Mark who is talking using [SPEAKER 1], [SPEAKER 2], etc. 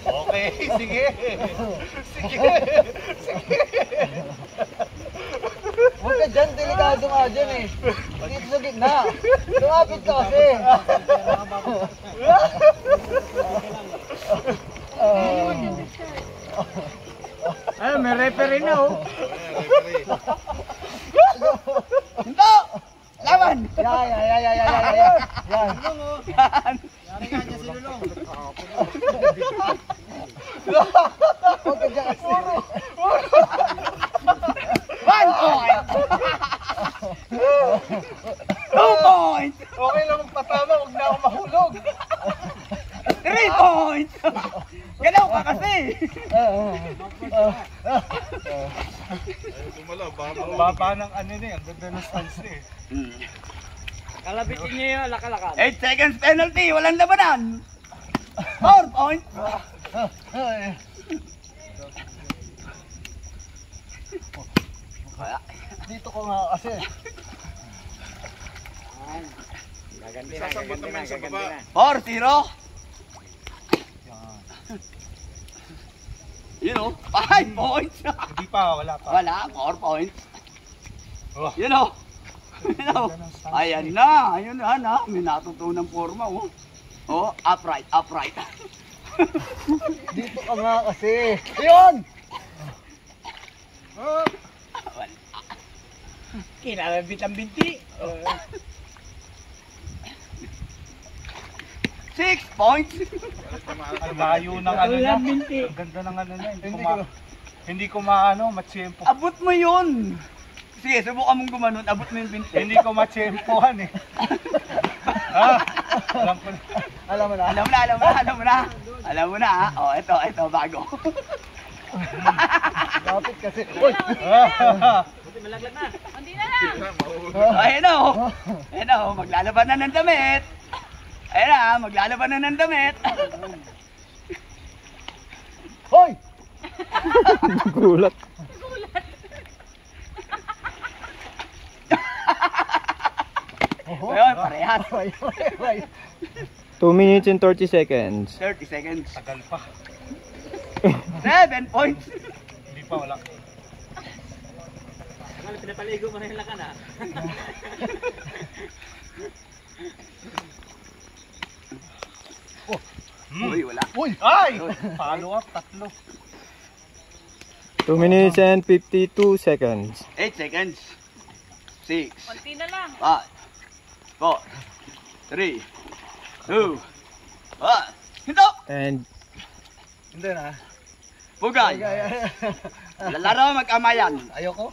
[SPEAKER 1] Okay, sige. Sige.
[SPEAKER 2] Huwag ka dyan, delikado nga dyan eh. Dito sa gitna. Lumapit ka kasi.
[SPEAKER 3] Ay, may referee na oh.
[SPEAKER 4] Hinto! Laban!
[SPEAKER 2] Yan.
[SPEAKER 3] Yari nga niya si Lulong.
[SPEAKER 2] Huwag ka dyan kasi.
[SPEAKER 4] 1 point! 2 points!
[SPEAKER 1] Okay lang magpatama, huwag na ako mahulog.
[SPEAKER 4] 3 points! Galaw ka kasi!
[SPEAKER 1] Baba ng ano na ang ganda ng stance na eh.
[SPEAKER 3] Kalabitin niya yun, lakalakan.
[SPEAKER 4] 8 seconds penalty, walang labanan! 4 points!
[SPEAKER 2] Dito ko nga kasi.
[SPEAKER 3] Gaganti na, gaganti na, gaganti na.
[SPEAKER 4] 4-0! You know, 5 points!
[SPEAKER 1] Hindi pa, wala pa.
[SPEAKER 4] Wala, 4 points.
[SPEAKER 1] Oh.
[SPEAKER 4] You know, ayan na, may natutunang forma oh. Oh, upright.
[SPEAKER 2] Dito ka nga kasi. Ayun!
[SPEAKER 3] Kinalabit ang binti.
[SPEAKER 4] 6 points!
[SPEAKER 1] Ang layo ng ano niya.
[SPEAKER 3] Walang binti.
[SPEAKER 1] Ang ganda ng ano niya. Hindi ko maano, matsyempo.
[SPEAKER 4] Abot mo yun! Sige, subukan mong gumanon, abot mo yung binti.
[SPEAKER 1] Hindi ko matsyempohan eh. Alam ko na.
[SPEAKER 2] Alam mo na.
[SPEAKER 4] Alam mo na ha. Oh, ito, bago.
[SPEAKER 2] Lapit kasi. Uy!
[SPEAKER 3] Buti malaglag na.
[SPEAKER 5] Hindi na lang.
[SPEAKER 4] Ayun na oh, maglalaban na ng damit. Ayun na, maglalaban na ng damit.
[SPEAKER 2] Hoy!
[SPEAKER 5] Gulat.
[SPEAKER 4] Ayun, parehas.
[SPEAKER 5] 2 minutes and 30 seconds.
[SPEAKER 4] 30 seconds.
[SPEAKER 1] Tagal pa.
[SPEAKER 4] 7 points.
[SPEAKER 1] Hindi pa, wala.
[SPEAKER 3] Pinapaligo mo na yung lakan ah.
[SPEAKER 4] Uy, wala.
[SPEAKER 1] Uy! Ay! Follow up, 3.
[SPEAKER 5] 2 minutes and 52 seconds.
[SPEAKER 4] 8 seconds. 6,
[SPEAKER 5] Konti na lang.
[SPEAKER 4] 5, 4, 3, 2, 1. Hinto!
[SPEAKER 5] And
[SPEAKER 2] Hindi na.
[SPEAKER 4] Bugay. Lalaro mag-amayan.
[SPEAKER 2] Ayoko.